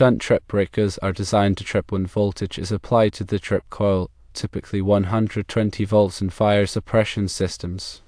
Shunt trip breakers are designed to trip when voltage is applied to the trip coil, typically 120 volts in fire suppression systems.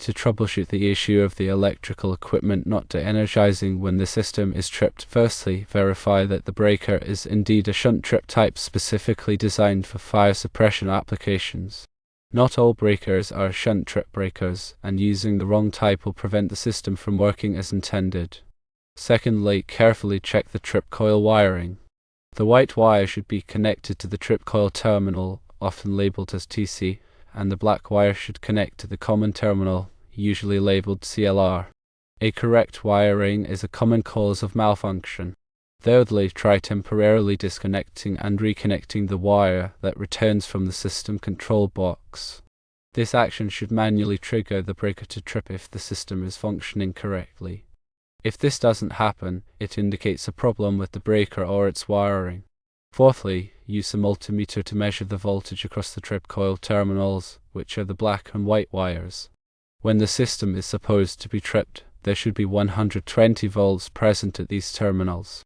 To troubleshoot the issue of the electrical equipment not de-energizing when the system is tripped, firstly, verify that the breaker is indeed a shunt trip type specifically designed for fire suppression applications. Not all breakers are shunt trip breakers, and using the wrong type will prevent the system from working as intended. Secondly, carefully check the trip coil wiring. The white wire should be connected to the trip coil terminal, often labeled as TC, and the black wire should connect to the common terminal, usually labeled CLR. A correct wiring is a common cause of malfunction. Thirdly, try temporarily disconnecting and reconnecting the wire that returns from the system control box. This action should manually trigger the breaker to trip if the system is functioning correctly. If this doesn't happen, it indicates a problem with the breaker or its wiring. Fourthly, use a multimeter to measure the voltage across the trip coil terminals, which are the black and white wires. When the system is supposed to be tripped, there should be 120 volts present at these terminals.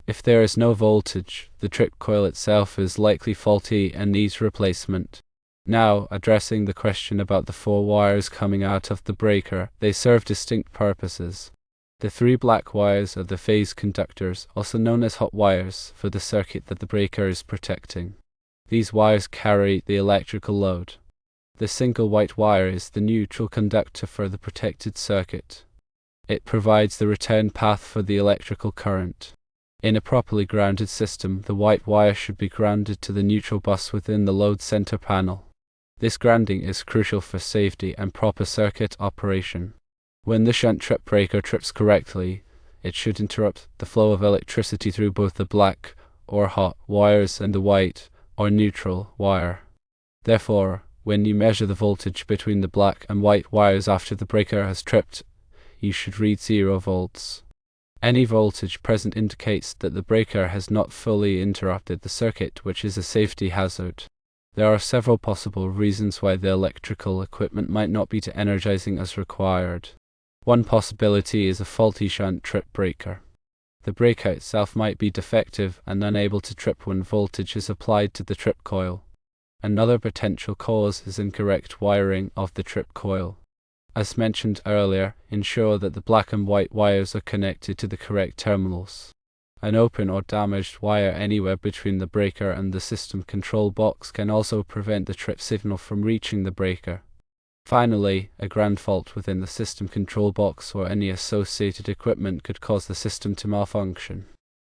If there is no voltage, the trip coil itself is likely faulty and needs replacement. Now, addressing the question about the 4 wires coming out of the breaker, they serve distinct purposes. The 3 black wires are the phase conductors, also known as hot wires, for the circuit that the breaker is protecting. These wires carry the electrical load. The single white wire is the neutral conductor for the protected circuit. It provides the return path for the electrical current. In a properly grounded system, the white wire should be grounded to the neutral bus within the load center panel. This grounding is crucial for safety and proper circuit operation. When the shunt trip breaker trips correctly, it should interrupt the flow of electricity through both the black or hot wires and the white or neutral wire. Therefore, when you measure the voltage between the black and white wires after the breaker has tripped, you should read 0 volts. Any voltage present indicates that the breaker has not fully interrupted the circuit, which is a safety hazard. There are several possible reasons why the electrical equipment might not be de-energizing as required. One possibility is a faulty shunt trip breaker. The breaker itself might be defective and unable to trip when voltage is applied to the trip coil. Another potential cause is incorrect wiring of the trip coil. As mentioned earlier, ensure that the black and white wires are connected to the correct terminals. An open or damaged wire anywhere between the breaker and the system control box can also prevent the trip signal from reaching the breaker. Finally, a ground fault within the system control box or any associated equipment could cause the system to malfunction.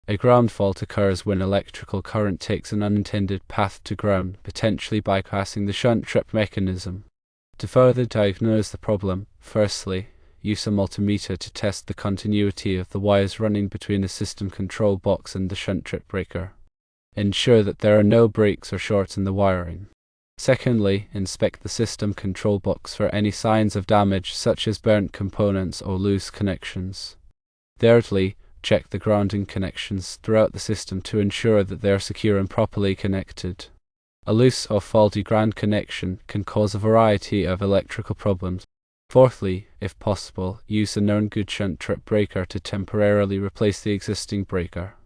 A ground fault occurs when electrical current takes an unintended path to ground, potentially bypassing the shunt trip mechanism. To further diagnose the problem, firstly, use a multimeter to test the continuity of the wires running between the system control box and the shunt trip breaker. Ensure that there are no breaks or shorts in the wiring. Secondly, inspect the system control box for any signs of damage such as burnt components or loose connections. Thirdly, check the grounding connections throughout the system to ensure that they are secure and properly connected. A loose or faulty ground connection can cause a variety of electrical problems. Fourthly, if possible, use a known good shunt trip breaker to temporarily replace the existing breaker.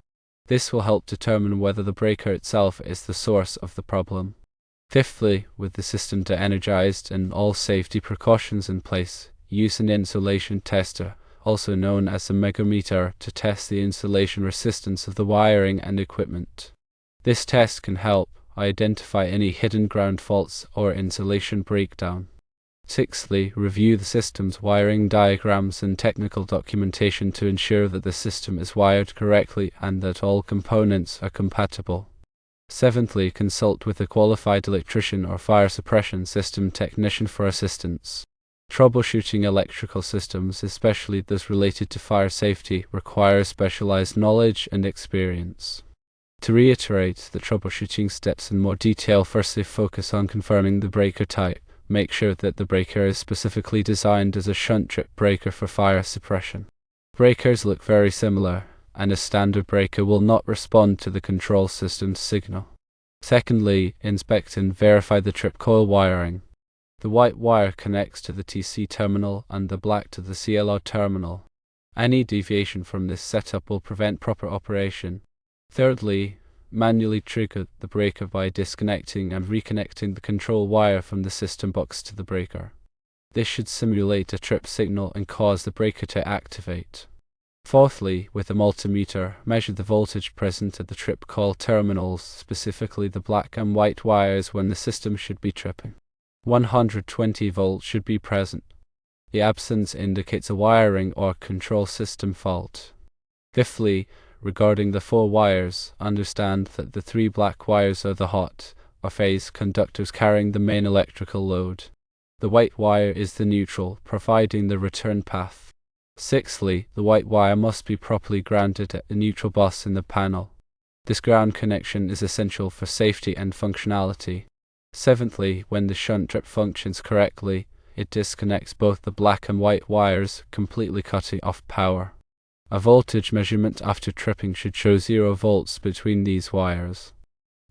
This will help determine whether the breaker itself is the source of the problem. Fifthly, with the system de-energized and all safety precautions in place, use an insulation tester, also known as a megameter, to test the insulation resistance of the wiring and equipment. This test can help identify any hidden ground faults or insulation breakdown. Sixthly, review the system's wiring diagrams and technical documentation to ensure that the system is wired correctly and that all components are compatible. Seventhly, consult with a qualified electrician or fire suppression system technician for assistance. Troubleshooting electrical systems, especially those related to fire safety, requires specialized knowledge and experience. To reiterate the troubleshooting steps in more detail, firstly focus on confirming the breaker type. Make sure that the breaker is specifically designed as a shunt trip breaker for fire suppression. Breakers look very similar, and a standard breaker will not respond to the control system's signal. Secondly, inspect and verify the trip coil wiring. The white wire connects to the TC terminal and the black to the CLR terminal. Any deviation from this setup will prevent proper operation. Thirdly, manually trigger the breaker by disconnecting and reconnecting the control wire from the system box to the breaker. This should simulate a trip signal and cause the breaker to activate. Fourthly, with a multimeter, measure the voltage present at the trip coil terminals, specifically the black and white wires when the system should be tripping. 120 volts should be present. The absence indicates a wiring or control system fault. Fifthly, regarding the 4 wires, understand that the 3 black wires are the hot or phase conductors carrying the main electrical load. The white wire is the neutral, providing the return path. Sixthly, the white wire must be properly grounded at the neutral bus in the panel. This ground connection is essential for safety and functionality. Seventhly, when the shunt trip functions correctly, it disconnects both the black and white wires, completely cutting off power. A voltage measurement after tripping should show 0 volts between these wires.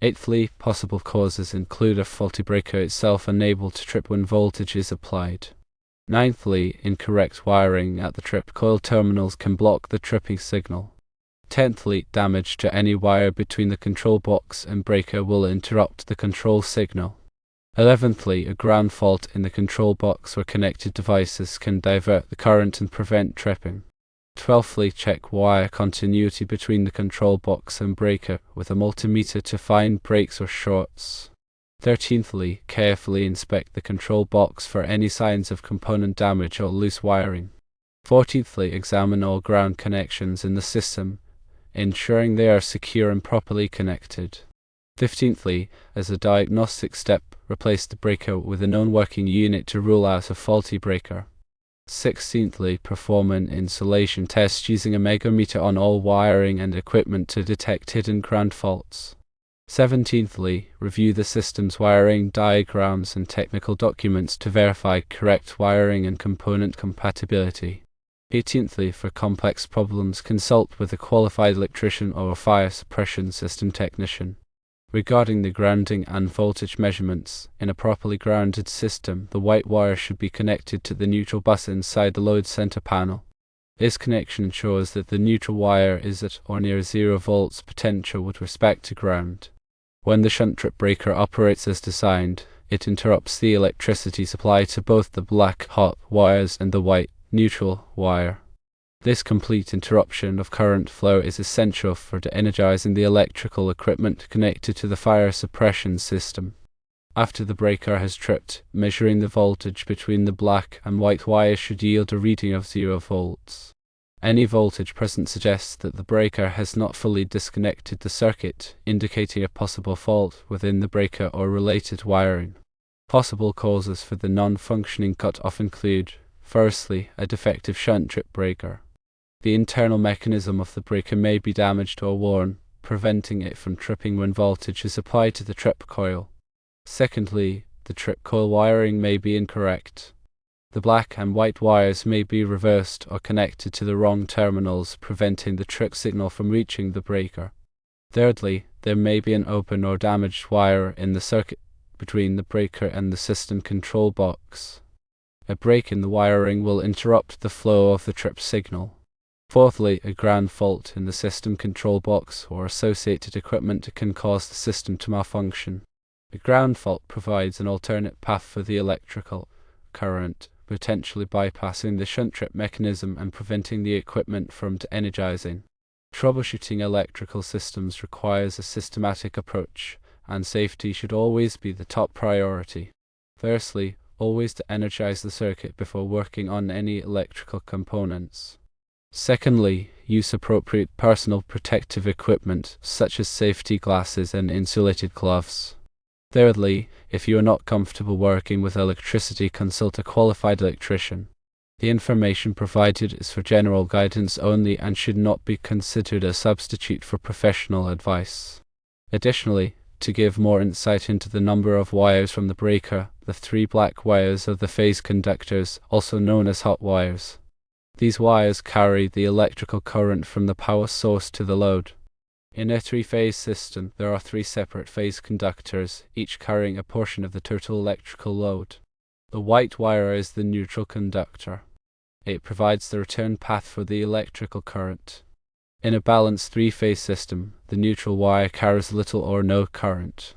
Eighthly, possible causes include a faulty breaker itself unable to trip when voltage is applied. Ninthly, incorrect wiring at the trip coil terminals can block the tripping signal. Tenthly, damage to any wire between the control box and breaker will interrupt the control signal. 11thly, a ground fault in the control box or connected devices can divert the current and prevent tripping. 12thly, check wire continuity between the control box and breaker with a multimeter to find breaks or shorts. 13thly, carefully inspect the control box for any signs of component damage or loose wiring. 14thly, examine all ground connections in the system, ensuring they are secure and properly connected. 15thly, as a diagnostic step, replace the breaker with a known working unit to rule out a faulty breaker. 16thly, perform an insulation test using a megameter on all wiring and equipment to detect hidden ground faults. 17thly, review the system's wiring diagrams and technical documents to verify correct wiring and component compatibility. 18thly, for complex problems, consult with a qualified electrician or a fire suppression system technician. Regarding the grounding and voltage measurements, in a properly grounded system, the white wire should be connected to the neutral bus inside the load center panel. This connection ensures that the neutral wire is at or near 0 volts potential with respect to ground. When the shunt trip breaker operates as designed, it interrupts the electricity supply to both the black hot wires and the white neutral wire. This complete interruption of current flow is essential for de-energizing the electrical equipment connected to the fire suppression system. After the breaker has tripped, measuring the voltage between the black and white wires should yield a reading of 0 volts. Any voltage present suggests that the breaker has not fully disconnected the circuit, indicating a possible fault within the breaker or related wiring. Possible causes for the non-functioning cut-off include, firstly, a defective shunt trip breaker. The internal mechanism of the breaker may be damaged or worn, preventing it from tripping when voltage is applied to the trip coil. Secondly, the trip coil wiring may be incorrect. The black and white wires may be reversed or connected to the wrong terminals, preventing the trip signal from reaching the breaker. Thirdly, there may be an open or damaged wire in the circuit between the breaker and the system control box. A break in the wiring will interrupt the flow of the trip signal. Fourthly, a ground fault in the system control box or associated equipment can cause the system to malfunction. A ground fault provides an alternate path for the electrical current, potentially bypassing the shunt trip mechanism and preventing the equipment from de-energizing. Troubleshooting electrical systems requires a systematic approach, and safety should always be the top priority. Firstly, always de-energize the circuit before working on any electrical components. Secondly, use appropriate personal protective equipment such as safety glasses and insulated gloves. Thirdly, if you are not comfortable working with electricity, consult a qualified electrician. The information provided is for general guidance only and should not be considered a substitute for professional advice. Additionally, to give more insight into the number of wires from the breaker, the 3 black wires are the phase conductors, also known as hot wires. These wires carry the electrical current from the power source to the load. In a 3-phase system, there are 3 separate phase conductors, each carrying a portion of the total electrical load. The white wire is the neutral conductor. It provides the return path for the electrical current. In a balanced three-phase system, the neutral wire carries little or no current.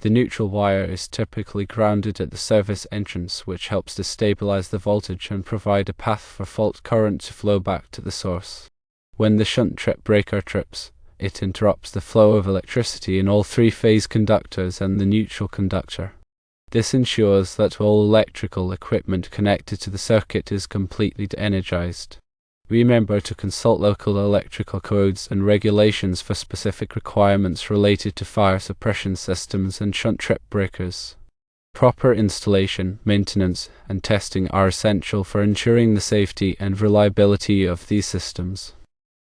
The neutral wire is typically grounded at the service entrance, which helps to stabilize the voltage and provide a path for fault current to flow back to the source. When the shunt trip breaker trips, it interrupts the flow of electricity in all three-phase conductors and the neutral conductor. This ensures that all electrical equipment connected to the circuit is completely de-energized. Remember to consult local electrical codes and regulations for specific requirements related to fire suppression systems and shunt trip breakers. Proper installation, maintenance, and testing are essential for ensuring the safety and reliability of these systems.